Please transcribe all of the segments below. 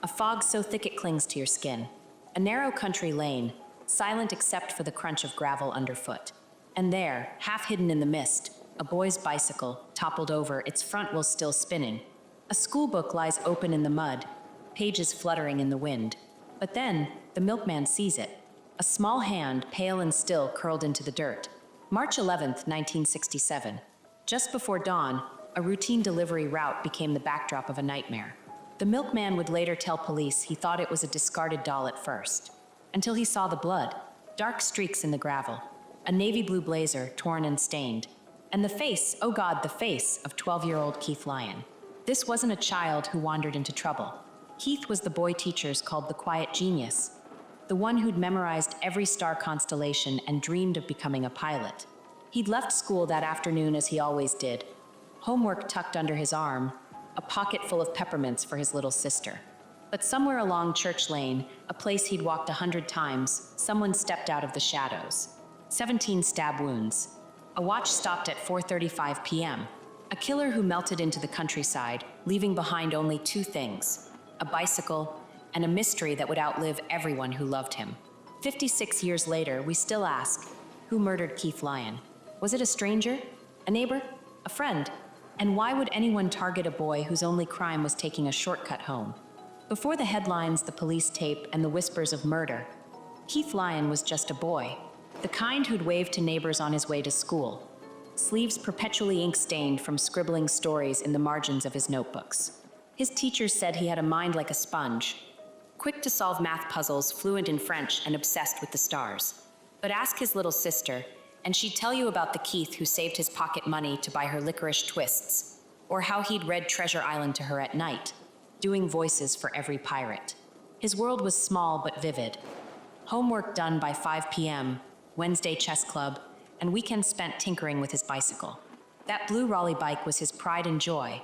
A fog so thick it clings to your skin. A narrow country lane, silent except for the crunch of gravel underfoot. And there, half hidden in the mist, a boy's bicycle, toppled over, its front wheel still spinning. A schoolbook lies open in the mud, pages fluttering in the wind. But then, the milkman sees it. A small hand, pale and still, curled into the dirt. March 11th, 1967. Just before dawn, a routine delivery route became the backdrop of a nightmare. The milkman would later tell police he thought it was a discarded doll at first, until he saw the blood, dark streaks in the gravel, a navy blue blazer torn and stained, and the face, oh God, the face of 12-year-old Keith Lyon. This wasn't a child who wandered into trouble. Keith was the boy teachers called the quiet genius, the one who'd memorized every star constellation and dreamed of becoming a pilot. He'd left school that afternoon as he always did, homework tucked under his arm, a pocket full of peppermints for his little sister. But somewhere along Church Lane, a place he'd walked 100 times, someone stepped out of the shadows. 17 stab wounds. A watch stopped at 4:35 p.m. A killer who melted into the countryside, leaving behind only two things: a bicycle and a mystery that would outlive everyone who loved him. 56 years later, we still ask, who murdered Keith Lyon? Was it a stranger? A neighbor? A friend? And why would anyone target a boy whose only crime was taking a shortcut home? Before the headlines, the police tape, and the whispers of murder, Keith Lyon was just a boy, the kind who'd wave to neighbors on his way to school, sleeves perpetually ink-stained from scribbling stories in the margins of his notebooks. His teachers said he had a mind like a sponge, quick to solve math puzzles, fluent in French, and obsessed with the stars. But ask his little sister, and she'd tell you about the Keith who saved his pocket money to buy her licorice twists, or how he'd read Treasure Island to her at night, doing voices for every pirate. His world was small but vivid. Homework done by 5 p.m., Wednesday chess club, and weekends spent tinkering with his bicycle. That blue Raleigh bike was his pride and joy,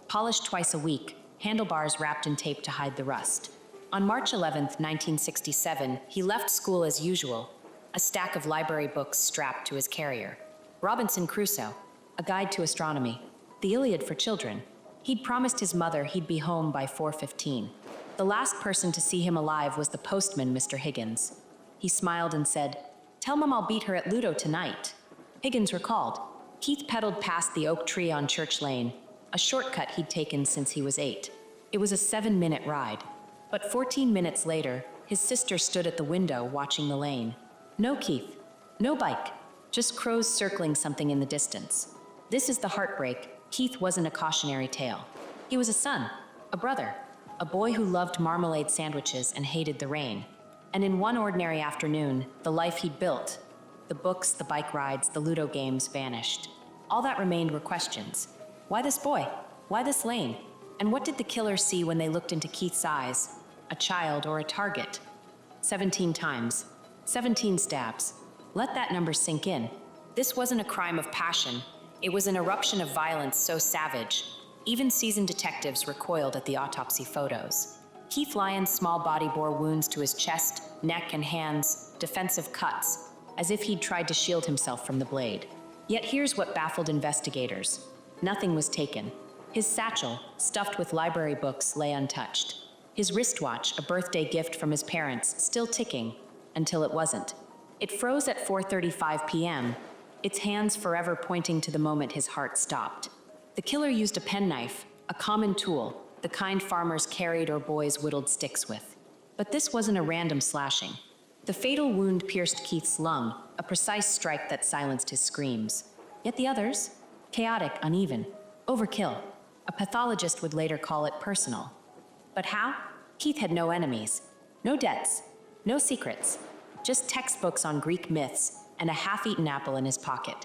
polished twice a week, handlebars wrapped in tape to hide the rust. On March 11th, 1967, he left school as usual, a stack of library books strapped to his carrier. Robinson Crusoe, a guide to astronomy, the Iliad for children. He'd promised his mother he'd be home by 4:15. The last person to see him alive was the postman, Mr. Higgins. He smiled and said, "Tell Mom I'll beat her at Ludo tonight." Higgins recalled. Keith pedaled past the oak tree on Church Lane, a shortcut he'd taken since he was 8. It was a 7-minute ride. But 14 minutes later, his sister stood at the window watching the lane. No Keith, no bike, just crows circling something in the distance. This is the heartbreak. Keith wasn't a cautionary tale. He was a son, a brother, a boy who loved marmalade sandwiches and hated the rain. And in one ordinary afternoon, the life he'd built, the books, the bike rides, the Ludo games vanished. All that remained were questions. Why this boy? Why this lane? And what did the killer see when they looked into Keith's eyes? A child or a target? 17 times. 17 stabs. Let that number sink in. This wasn't a crime of passion. It was an eruption of violence so savage, even seasoned detectives recoiled at the autopsy photos. Keith Lyon's small body bore wounds to his chest, neck, and hands, defensive cuts, as if he'd tried to shield himself from the blade. Yet here's what baffled investigators. Nothing was taken. His satchel, stuffed with library books, lay untouched. His wristwatch, a birthday gift from his parents, still ticking, until it wasn't. It froze at 4:35 p.m., its hands forever pointing to the moment his heart stopped. The killer used a penknife, a common tool, the kind farmers carried or boys whittled sticks with. But this wasn't a random slashing. The fatal wound pierced Keith's lung, a precise strike that silenced his screams. Yet the others? Chaotic, uneven, overkill. A pathologist would later call it personal. But how? Keith had no enemies, no debts, no secrets, just textbooks on Greek myths and a half-eaten apple in his pocket.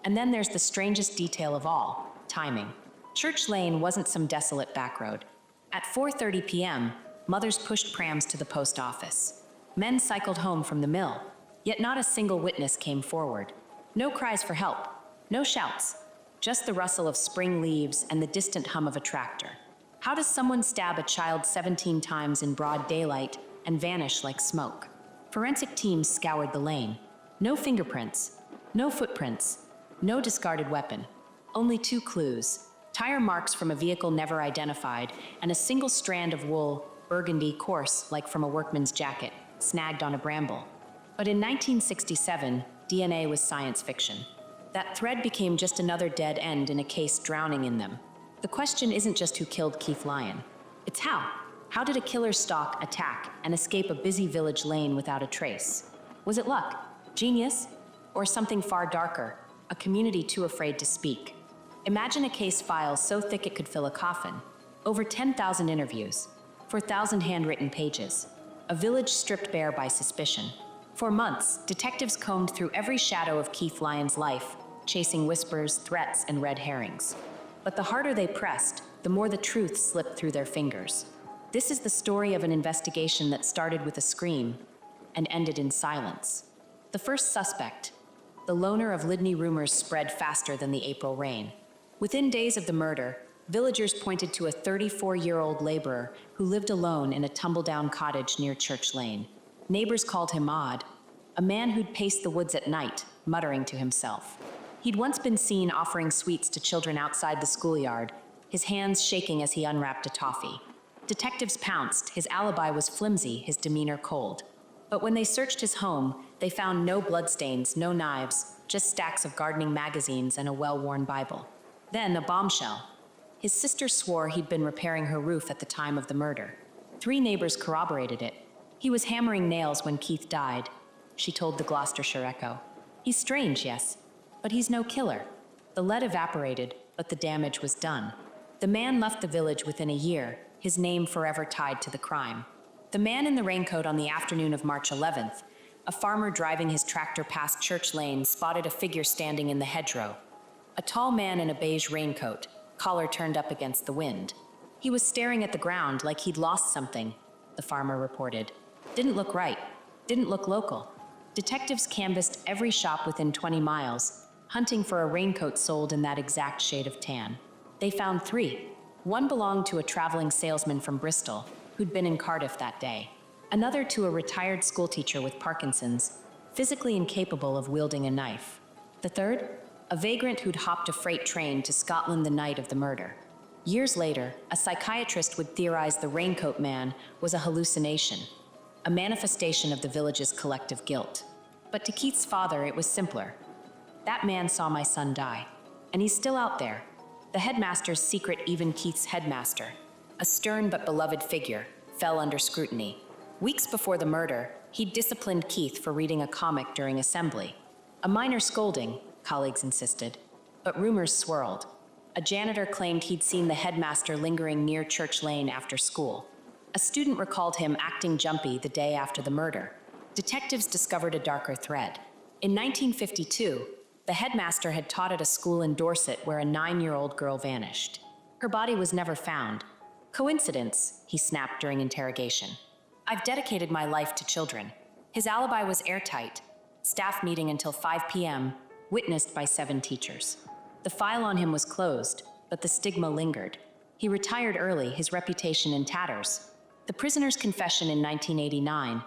And then there's the strangest detail of all, timing. Church Lane wasn't some desolate back road. At 4:30 p.m., mothers pushed prams to the post office. Men cycled home from the mill, yet not a single witness came forward. No cries for help, no shouts, just the rustle of spring leaves and the distant hum of a tractor. How does someone stab a child 17 times in broad daylight and vanish like smoke? Forensic teams scoured the lane. No fingerprints, no footprints, no discarded weapon. Only 2 clues: tire marks from a vehicle never identified and a single strand of wool burgundy, coarse, like from a workman's jacket, snagged on a bramble. But in 1967, DNA was science fiction. That thread became just another dead end in a case drowning in them. The question isn't just who killed Keith Lyon. It's how. How did a killer stalk, attack, and escape a busy village lane without a trace? Was it luck, genius, or something far darker, a community too afraid to speak? Imagine a case file so thick it could fill a coffin. Over 10,000 interviews, 4,000 handwritten pages, a village stripped bare by suspicion. For months, detectives combed through every shadow of Keith Lyon's life, chasing whispers, threats, and red herrings. But the harder they pressed, the more the truth slipped through their fingers. This is the story of an investigation that started with a scream and ended in silence. The first suspect, the loner of Lydney rumors, spread faster than the April rain. Within days of the murder, villagers pointed to a 34-year-old laborer who lived alone in a tumble-down cottage near Church Lane. Neighbors called him odd, a man who'd paced the woods at night, muttering to himself. He'd once been seen offering sweets to children outside the schoolyard, his hands shaking as he unwrapped a toffee. Detectives pounced. His alibi was flimsy, his demeanor cold. But when they searched his home, they found no bloodstains, no knives, just stacks of gardening magazines and a well-worn Bible. Then a bombshell. His sister swore he'd been repairing her roof at the time of the murder. 3 neighbors corroborated it. He was hammering nails when Keith died, she told the Gloucestershire Echo. He's strange, yes, but he's no killer. The lead evaporated, but the damage was done. The man left the village within a year, his name forever tied to the crime. The man in the raincoat on the afternoon of March 11th, a farmer driving his tractor past Church Lane, spotted a figure standing in the hedgerow. A tall man in a beige raincoat, collar turned up against the wind. He was staring at the ground like he'd lost something, the farmer reported. Didn't look right, didn't look local. Detectives canvassed every shop within 20 miles, hunting for a raincoat sold in that exact shade of tan. They found 3. One belonged to a traveling salesman from Bristol, who'd been in Cardiff that day. Another to a retired schoolteacher with Parkinson's, physically incapable of wielding a knife. The third? A vagrant who'd hopped a freight train to Scotland the night of the murder. Years later, a psychiatrist would theorize the raincoat man was a hallucination, a manifestation of the village's collective guilt. But to Keith's father, it was simpler. That man saw my son die, and he's still out there. The headmaster's secret, even Keith's headmaster, a stern but beloved figure, fell under scrutiny. Weeks before the murder, he'd disciplined Keith for reading a comic during assembly. A minor scolding, colleagues insisted, but rumors swirled. A janitor claimed he'd seen the headmaster lingering near Church Lane after school. A student recalled him acting jumpy the day after the murder. Detectives discovered a darker thread. In 1952, the headmaster had taught at a school in Dorset where a 9-year-old girl vanished. Her body was never found. Coincidence, he snapped during interrogation. I've dedicated my life to children. His alibi was airtight. Staff meeting until 5 p.m., witnessed by 7 teachers. The file on him was closed, but the stigma lingered. He retired early, his reputation in tatters. The prisoner's confession in 1989.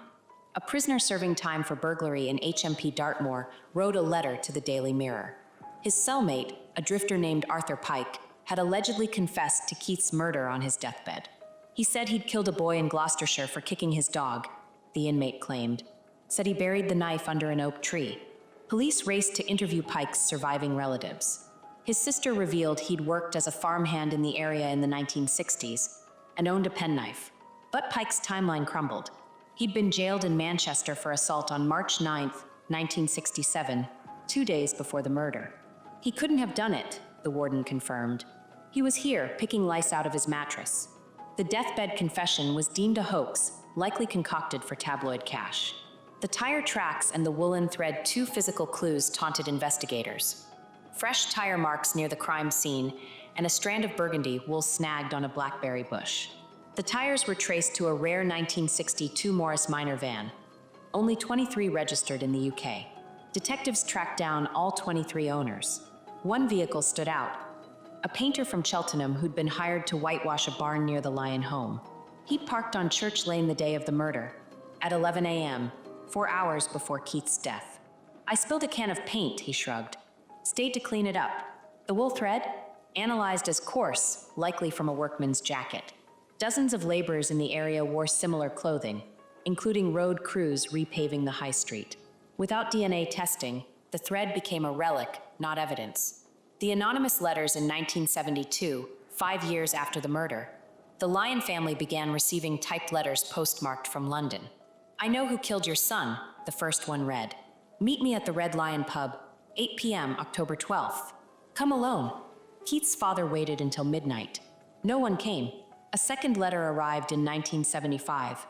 A prisoner serving time for burglary in HMP Dartmoor wrote a letter to the Daily Mirror. His cellmate, a drifter named Arthur Pike, had allegedly confessed to Keith's murder on his deathbed. He said he'd killed a boy in Gloucestershire for kicking his dog, the inmate claimed. Said he buried the knife under an oak tree. Police raced to interview Pike's surviving relatives. His sister revealed he'd worked as a farmhand in the area in the 1960s and owned a penknife. But Pike's timeline crumbled. He'd been jailed in Manchester for assault on March 9, 1967, 2 days before the murder. He couldn't have done it, the warden confirmed. He was here, picking lice out of his mattress. The deathbed confession was deemed a hoax, likely concocted for tabloid cash. The tire tracks and the woolen thread, 2 physical clues, taunted investigators. Fresh tire marks near the crime scene and a strand of burgundy wool snagged on a blackberry bush. The tires were traced to a rare 1962 Morris Minor van. Only 23 registered in the UK. Detectives tracked down all 23 owners. One vehicle stood out. A painter from Cheltenham who'd been hired to whitewash a barn near the Lyon home. He'd parked on Church Lane the day of the murder, at 11 a.m., 4 hours before Keith's death. I spilled a can of paint, he shrugged. Stayed to clean it up. The wool thread? Analyzed as coarse, likely from a workman's jacket. Dozens of laborers in the area wore similar clothing, including road crews repaving the high street. Without DNA testing, the thread became a relic, not evidence. The anonymous letters in 1972, 5 years after the murder, the Lyon family began receiving typed letters postmarked from London. "I know who killed your son," the first one read. "Meet me at the Red Lion pub, 8 p.m. October 12th. Come alone." Keith's father waited until midnight. No one came. A second letter arrived in 1975.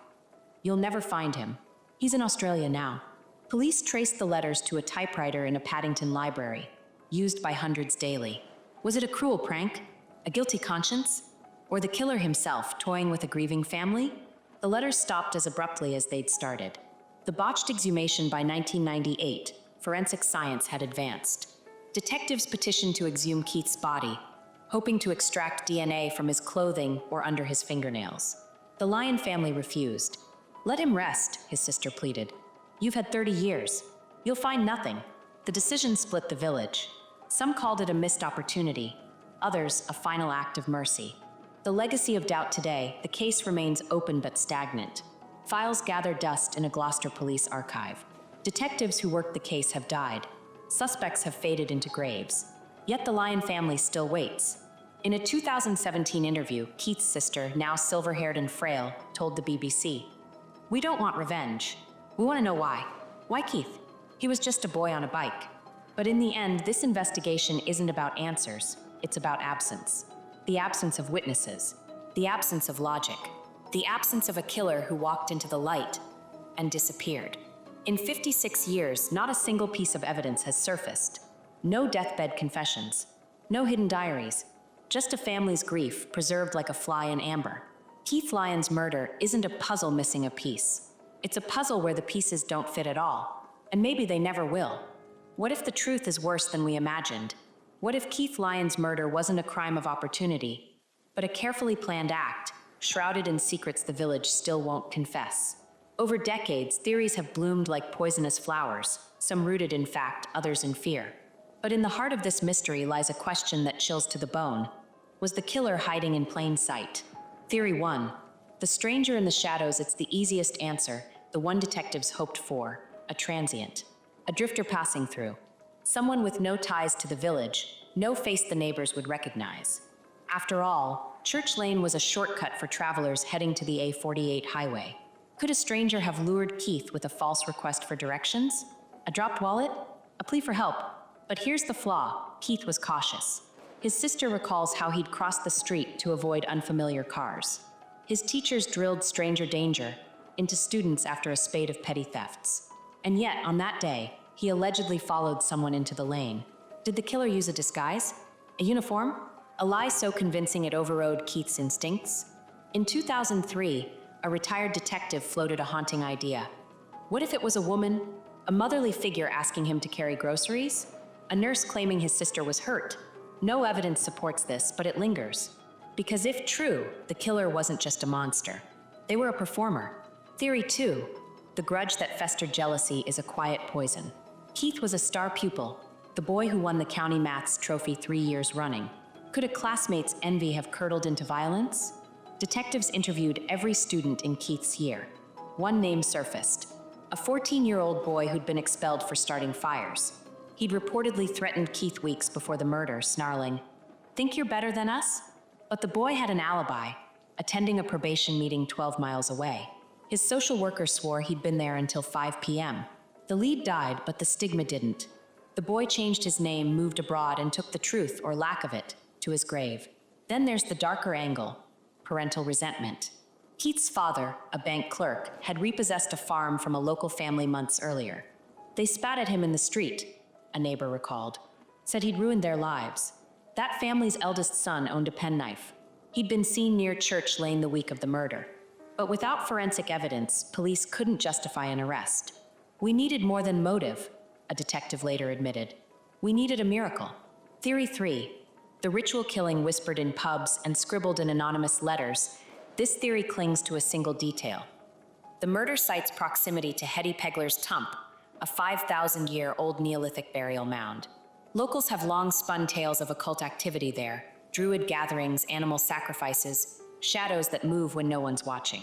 "You'll never find him. He's in Australia now." Police traced the letters to a typewriter in a Paddington library, used by hundreds daily. Was it a cruel prank? A guilty conscience? Or the killer himself toying with a grieving family? The letters stopped as abruptly as they'd started. The botched exhumation by 1998, forensic science had advanced. Detectives petitioned to exhume Keith's body, hoping to extract DNA from his clothing or under his fingernails. The Lyon family refused. "Let him rest," his sister pleaded. "You've had 30 years. You'll find nothing." The decision split the village. Some called it a missed opportunity, others a final act of mercy. The legacy of doubt today, the case remains open but stagnant. Files gather dust in a Gloucester police archive. Detectives who worked the case have died. Suspects have faded into graves. Yet the Lyon family still waits. In a 2017 interview, Keith's sister, now silver-haired and frail, told the BBC, "We don't want revenge. We want to know why. Why Keith? He was just a boy on a bike." But in the end, this investigation isn't about answers. It's about absence. The absence of witnesses. The absence of logic. The absence of a killer who walked into the light and disappeared. In 56 years, not a single piece of evidence has surfaced. No deathbed confessions. No hidden diaries. Just a family's grief preserved like a fly in amber. Keith Lyon's murder isn't a puzzle missing a piece. It's a puzzle where the pieces don't fit at all. And maybe they never will. What if the truth is worse than we imagined? What if Keith Lyon's murder wasn't a crime of opportunity, but a carefully planned act, shrouded in secrets the village still won't confess? Over decades, theories have bloomed like poisonous flowers, some rooted in fact, others in fear. But in the heart of this mystery lies a question that chills to the bone. Was the killer hiding in plain sight? Theory 1. The stranger in the shadows. It's the easiest answer, the one detectives hoped for. A transient. A drifter passing through. Someone with no ties to the village, no face the neighbors would recognize. After all, Church Lane was a shortcut for travelers heading to the A48 highway. Could a stranger have lured Keith with a false request for directions? A dropped wallet? A plea for help? But here's the flaw: Keith was cautious. His sister recalls how he'd crossed the street to avoid unfamiliar cars. His teachers drilled stranger danger into students after a spate of petty thefts. And yet, on that day, he allegedly followed someone into the lane. Did the killer use a disguise? A uniform? A lie so convincing it overrode Keith's instincts? In 2003, a retired detective floated a haunting idea. What if it was a woman? A motherly figure asking him to carry groceries? A nurse claiming his sister was hurt? No evidence supports this, but it lingers. Because if true, the killer wasn't just a monster. They were a performer. Theory 2. The grudge that festered jealousy is a quiet poison. Keith was a star pupil, the boy who won the county maths trophy 3 years running. Could a classmate's envy have curdled into violence? Detectives interviewed every student in Keith's year. One name surfaced: a 14-year-old boy who'd been expelled for starting fires. He'd reportedly threatened Keith weeks before the murder, snarling, "Think you're better than us?" But the boy had an alibi, attending a probation meeting 12 miles away. His social worker swore he'd been there until 5 p.m. The lead died, but the stigma didn't. The boy changed his name, moved abroad, and took the truth, or lack of it, to his grave. Then there's the darker angle: parental resentment. Keith's father, a bank clerk, had repossessed a farm from a local family months earlier. They spat at him in the street, a neighbor recalled, said he'd ruined their lives. That family's eldest son owned a penknife. He'd been seen near Church Lane the week of the murder. But without forensic evidence, police couldn't justify an arrest. We needed more than motive, a detective later admitted. We needed a miracle. Theory 3. The ritual killing whispered in pubs and scribbled in anonymous letters. This theory clings to a single detail. The murder site's proximity to Hetty Pegler's Tump, a 5,000-year-old Neolithic burial mound. Locals have long spun tales of occult activity there: druid gatherings, animal sacrifices, shadows that move when no one's watching.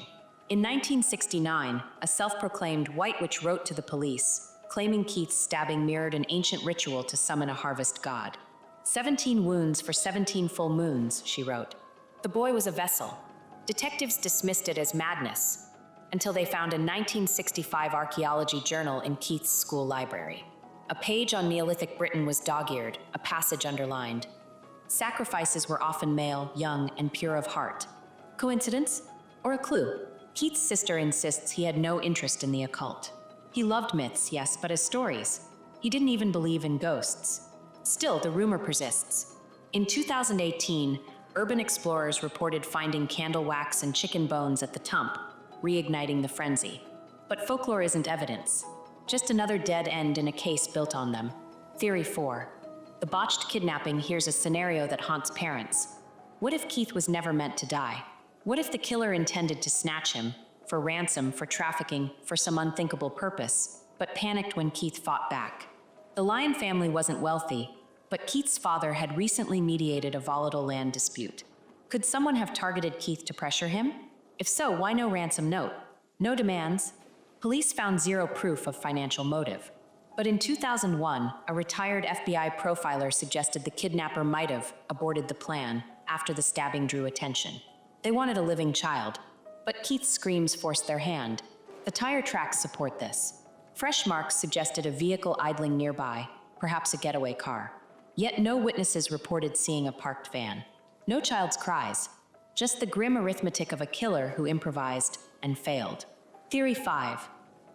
In 1969, a self-proclaimed white witch wrote to the police, claiming Keith's stabbing mirrored an ancient ritual to summon a harvest god. 17 wounds for 17 full moons, she wrote. The boy was a vessel. Detectives dismissed it as madness, until they found a 1965 archaeology journal in Keith's school library. A page on Neolithic Britain was dog-eared, a passage underlined. Sacrifices were often male, young, and pure of heart. Coincidence? Or a clue? Keith's sister insists he had no interest in the occult. He loved myths, yes, but as stories. He didn't even believe in ghosts. Still, the rumor persists. In 2018, urban explorers reported finding candle wax and chicken bones at the Tump, reigniting the frenzy. But folklore isn't evidence, just another dead end in a case built on them. Theory 4. The botched kidnapping here's a scenario that haunts parents. What if Keith was never meant to die? What if the killer intended to snatch him, for ransom, for trafficking, for some unthinkable purpose, but panicked when Keith fought back? The Lyon family wasn't wealthy, but Keith's father had recently mediated a volatile land dispute. Could someone have targeted Keith to pressure him? If so, why no ransom note? No demands? Police found zero proof of financial motive. But in 2001, a retired FBI profiler suggested the kidnapper might have aborted the plan after the stabbing drew attention. They wanted a living child, but Keith's screams forced their hand. The tire tracks support this. Fresh marks suggested a vehicle idling nearby, perhaps a getaway car. Yet no witnesses reported seeing a parked van. No child's cries, just the grim arithmetic of a killer who improvised and failed. Theory 5.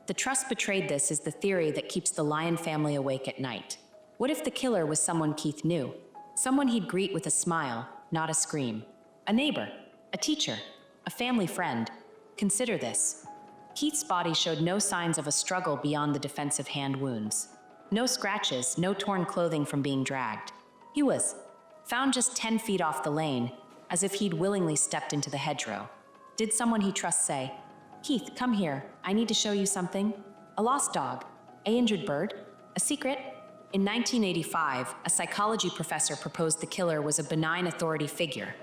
The trust betrayed this is the theory that keeps the Lyon family awake at night. What if the killer was someone Keith knew? Someone he'd greet with a smile, not a scream. A neighbor, a teacher, a family friend. Consider this. Keith's body showed no signs of a struggle beyond the defensive hand wounds. No scratches, no torn clothing from being dragged. He was found just 10 feet off the lane, as if he'd willingly stepped into the hedgerow. Did someone he trusts say, "Keith, come here, I need to show you something"? A lost dog? A injured bird? A secret? In 1985, a psychology professor proposed the killer was a benign authority figure.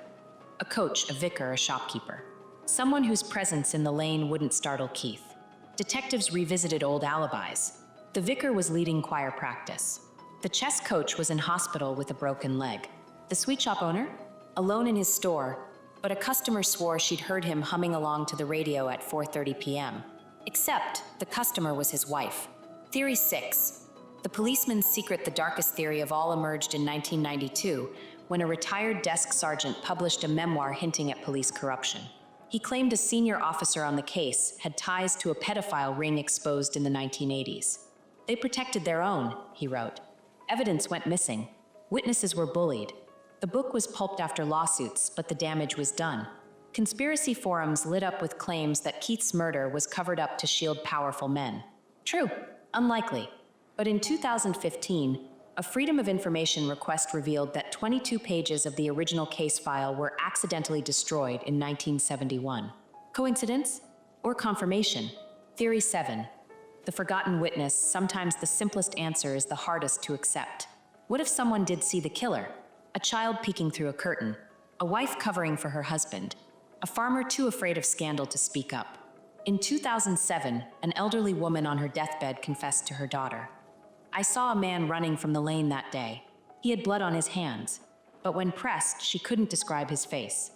A coach, a vicar, a shopkeeper. Someone whose presence in the lane wouldn't startle Keith. Detectives revisited old alibis. The vicar was leading choir practice. The chess coach was in hospital with a broken leg. The sweet shop owner? Alone in his store, but a customer swore she'd heard him humming along to the radio at 4:30 p.m. Except the customer was his wife. Theory 6. The policeman's secret, the darkest theory of all, emerged in 1992 when a retired desk sergeant published a memoir hinting at police corruption. He claimed a senior officer on the case had ties to a pedophile ring exposed in the 1980s. They protected their own, he wrote. Evidence went missing. Witnesses were bullied. The book was pulped after lawsuits, but the damage was done. Conspiracy forums lit up with claims that Keith's murder was covered up to shield powerful men. True, unlikely. But in 2015, a Freedom of Information request revealed that 22 pages of the original case file were accidentally destroyed in 1971. Coincidence? Or confirmation? Theory 7. The forgotten witness. Sometimes the simplest answer is the hardest to accept. What if someone did see the killer? A child peeking through a curtain. A wife covering for her husband. A farmer too afraid of scandal to speak up. In 2007, an elderly woman on her deathbed confessed to her daughter. "I saw a man running from the lane that day. He had blood on his hands, but when pressed, she couldn't describe his face.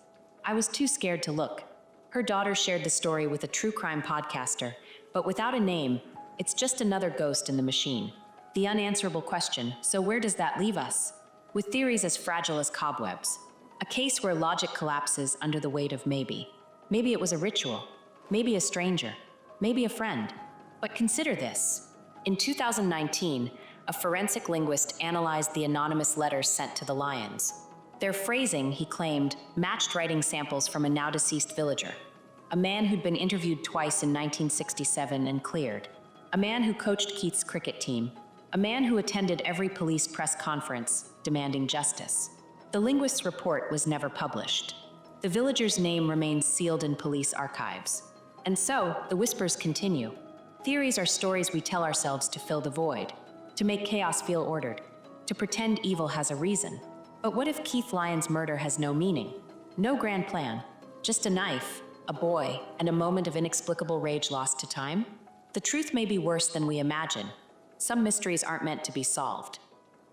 I was too scared to look." Her daughter shared the story with a true crime podcaster, but without a name, it's just another ghost in the machine. The unanswerable question, so where does that leave us? With theories as fragile as cobwebs. A case where logic collapses under the weight of maybe. Maybe it was a ritual. Maybe a stranger. Maybe a friend. But consider this. In 2019, a forensic linguist analyzed the anonymous letters sent to the Lyons. Their phrasing, he claimed, matched writing samples from a now-deceased villager. A man who'd been interviewed twice in 1967 and cleared. A man who coached Keith's cricket team. A man who attended every police press conference, demanding justice. The linguist's report was never published. The villager's name remains sealed in police archives. And so, the whispers continue. Theories are stories we tell ourselves to fill the void, to make chaos feel ordered, to pretend evil has a reason. But what if Keith Lyon's murder has no meaning? No grand plan, Just a knife, a boy, and a moment of inexplicable rage lost to time? The truth may be worse than we imagine. Some mysteries aren't meant to be solved.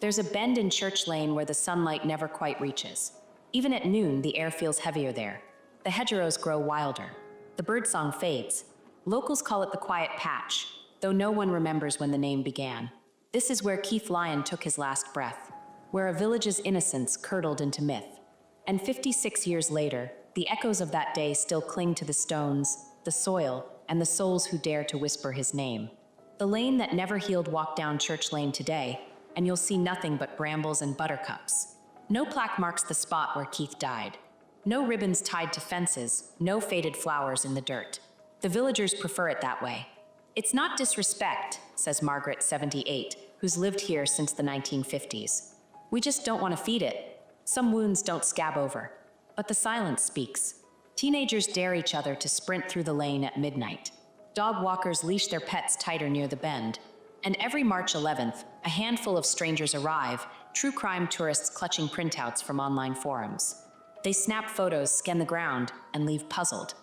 There's a bend in Church Lane where the sunlight never quite reaches. Even at noon, the air feels heavier there. The hedgerows grow wilder. The birdsong fades. Locals call it the Quiet Patch, though no one remembers when the name began. This is where Keith Lyon took his last breath, where a village's innocence curdled into myth. And 56 years later, the echoes of that day still cling to the stones, the soil, and the souls who dare to whisper his name. The lane that never healed walk down Church Lane today, and you'll see nothing but brambles and buttercups. No plaque marks the spot where Keith died. No ribbons tied to fences, no faded flowers in the dirt. The villagers prefer it that way. It's not disrespect, says Margaret, 78, who's lived here since the 1950s. We just don't want to feed it. Some wounds don't scab over. But the silence speaks. Teenagers dare each other to sprint through the lane at midnight. Dog walkers leash their pets tighter near the bend. And every March 11th, a handful of strangers arrive, true crime tourists clutching printouts from online forums. They snap photos, scan the ground, and leave puzzled.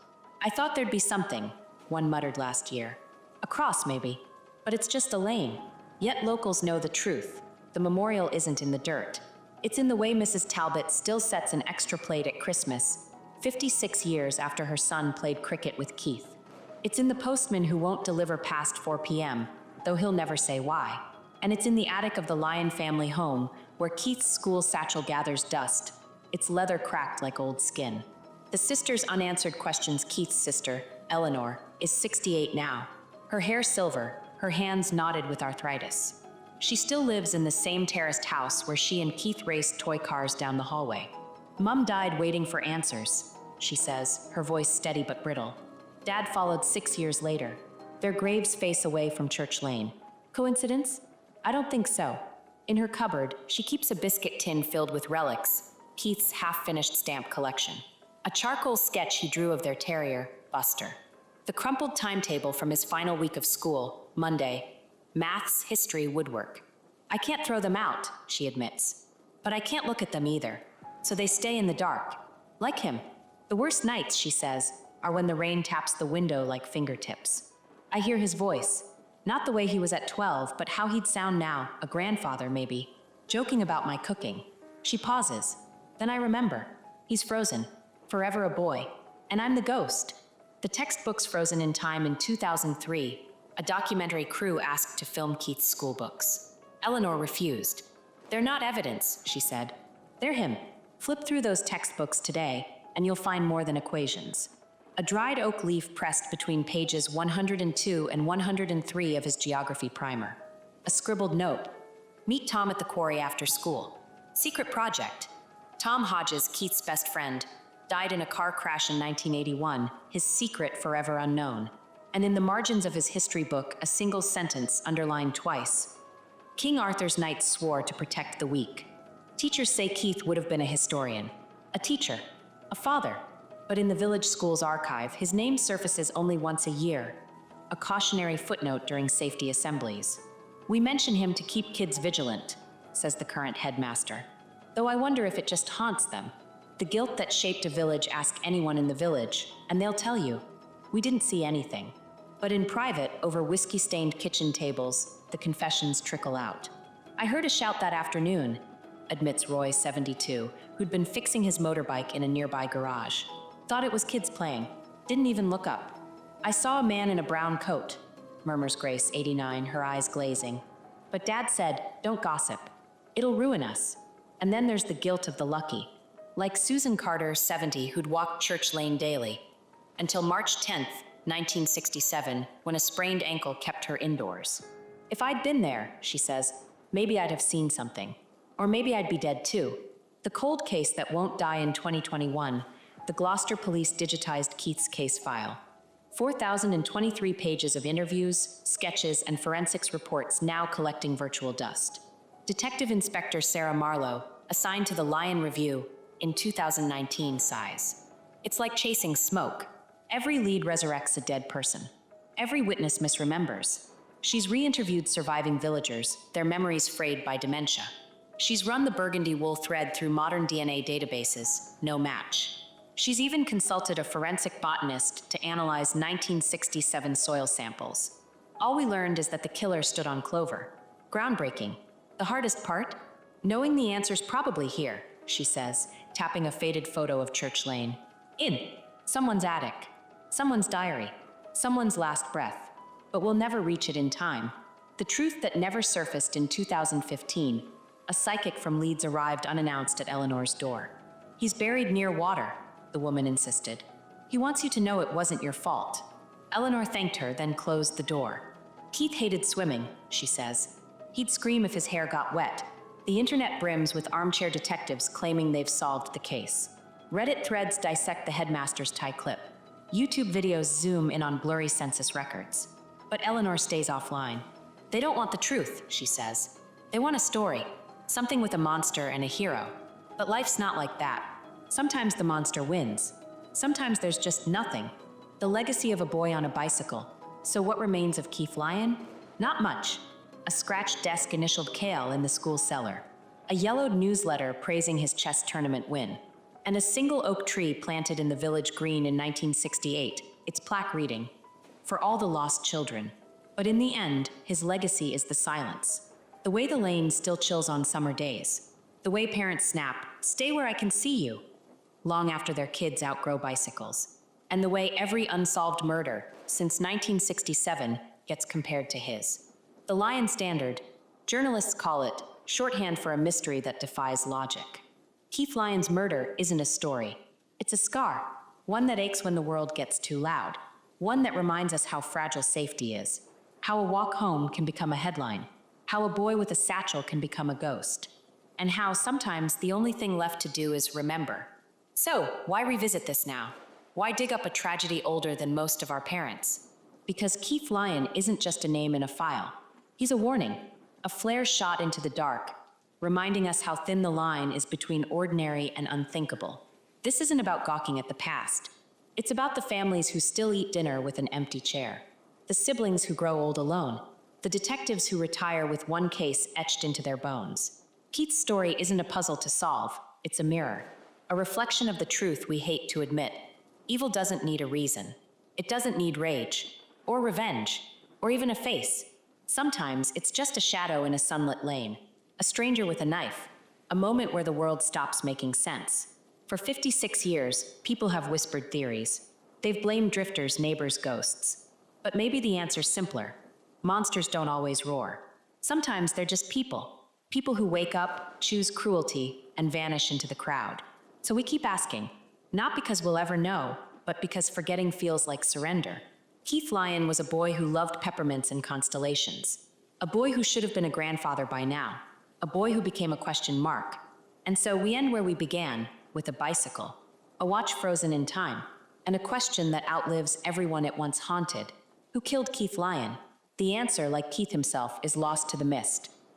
I thought there'd be something, one muttered last year. A cross, maybe. But it's just a lane. Yet locals know the truth. The memorial isn't in the dirt. It's in the way Mrs. Talbot still sets an extra plate at Christmas, 56 years after her son played cricket with Keith. It's in the postman who won't deliver past 4 p.m., though he'll never say why. And it's in the attic of the Lyon family home, where Keith's school satchel gathers dust, its leather cracked like old skin. The sister's unanswered questions. Keith's sister, Eleanor, is 68 now. Her hair silver, her hands knotted with arthritis. She still lives in the same terraced house where she and Keith raced toy cars down the hallway. Mum died waiting for answers, she says, her voice steady but brittle. Dad followed 6 years later. Their graves face away from Church Lane. Coincidence? I don't think so. In her cupboard, she keeps a biscuit tin filled with relics, Keith's half-finished stamp collection. A charcoal sketch he drew of their terrier, Buster. The crumpled timetable from his final week of school, Monday. Maths, history, woodwork. I can't throw them out, she admits. But I can't look at them either. So they stay in the dark. Like him. The worst nights, she says, are when the rain taps the window like fingertips. I hear his voice. Not the way he was at 12, but how he'd sound now, a grandfather maybe, joking about my cooking. She pauses. Then I remember. He's frozen. Forever a boy. And I'm the ghost. The textbook's frozen in time in 2003. A documentary crew asked to film Keith's school books. Eleanor refused. They're not evidence, she said. They're him. Flip through those textbooks today, and you'll find more than equations. A dried oak leaf pressed between pages 102 and 103 of his geography primer. A scribbled note. Meet Tom at the quarry after school. Secret project. Tom Hodges, Keith's best friend, died in a car crash in 1981, his secret forever unknown. And in the margins of his history book, a single sentence underlined twice. King Arthur's knights swore to protect the weak. Teachers say Keith would have been a historian, a teacher, a father. But in the village school's archive, his name surfaces only once a year, a cautionary footnote during safety assemblies. We mention him to keep kids vigilant, says the current headmaster. Though I wonder if it just haunts them. The guilt that shaped a village, ask anyone in the village, and they'll tell you. We didn't see anything. But in private, over whiskey-stained kitchen tables, the confessions trickle out. I heard a shout that afternoon, admits Roy, 72, who'd been fixing his motorbike in a nearby garage. Thought it was kids playing. Didn't even look up. I saw a man in a brown coat, murmurs Grace, 89, her eyes glazing. But Dad said, don't gossip. It'll ruin us. And then there's the guilt of the lucky. Like Susan Carter, 70, who'd walked Church Lane daily. Until March 10th, 1967, when a sprained ankle kept her indoors. If I'd been there, she says, maybe I'd have seen something. Or maybe I'd be dead too. The cold case that won't die in 2021, the Gloucester police digitized Keith's case file. 4,023 pages of interviews, sketches, and forensics reports now collecting virtual dust. Detective Inspector Sarah Marlowe, assigned to the Lyon Review in 2019, sighs. It's like chasing smoke. Every lead resurrects a dead person. Every witness misremembers. She's re-interviewed surviving villagers, their memories frayed by dementia. She's run the burgundy wool thread through modern DNA databases, no match. She's even consulted a forensic botanist to analyze 1967 soil samples. All we learned is that the killer stood on clover. Groundbreaking. The hardest part? Knowing the answer's probably here, she says, tapping a faded photo of Church Lane. In someone's attic, someone's diary, someone's last breath. But we'll never reach it in time. The truth that never surfaced in 2015. A psychic from Leeds arrived unannounced at Eleanor's door. He's buried near water, the woman insisted. He wants you to know it wasn't your fault. Eleanor thanked her, then closed the door. Keith hated swimming, she says. He'd scream if his hair got wet. The internet brims with armchair detectives claiming they've solved the case. Reddit threads dissect the headmaster's tie clip. YouTube videos zoom in on blurry census records. But Eleanor stays offline. They don't want the truth, she says. They want a story, something with a monster and a hero. But life's not like that. Sometimes the monster wins. Sometimes there's just nothing. The legacy of a boy on a bicycle. So what remains of Keith Lyon? Not much. A scratched desk initialed Kale in the school cellar. A yellowed newsletter praising his chess tournament win. And a single oak tree planted in the village green in 1968, its plaque reading, "For all the lost children." But in the end, his legacy is the silence. The way the lane still chills on summer days. The way parents snap, "Stay where I can see you," long after their kids outgrow bicycles. And the way every unsolved murder, since 1967, gets compared to his. The Lyon Standard, journalists call it shorthand for a mystery that defies logic. Keith Lyon's murder isn't a story. It's a scar, one that aches when the world gets too loud, one that reminds us how fragile safety is, how a walk home can become a headline, how a boy with a satchel can become a ghost, and how sometimes the only thing left to do is remember. So, why revisit this now? Why dig up a tragedy older than most of our parents? Because Keith Lyon isn't just a name in a file. He's a warning, a flare shot into the dark, reminding us how thin the line is between ordinary and unthinkable. This isn't about gawking at the past. It's about the families who still eat dinner with an empty chair, the siblings who grow old alone, the detectives who retire with one case etched into their bones. Keith's story isn't a puzzle to solve, it's a mirror, a reflection of the truth we hate to admit. Evil doesn't need a reason. It doesn't need rage, or revenge, or even a face. Sometimes it's just a shadow in a sunlit lane, a stranger with a knife, a moment where the world stops making sense. For 56 years, people have whispered theories. They've blamed drifters, neighbors, ghosts. But maybe the answer's simpler. Monsters don't always roar. Sometimes they're just people. People who wake up, choose cruelty, and vanish into the crowd. So we keep asking, not because we'll ever know, but because forgetting feels like surrender. Keith Lyon was a boy who loved peppermints and constellations. A boy who should have been a grandfather by now. A boy who became a question mark. And so we end where we began, with a bicycle. A watch frozen in time. And a question that outlives everyone it once haunted. Who killed Keith Lyon? The answer, like Keith himself, is lost to the mist.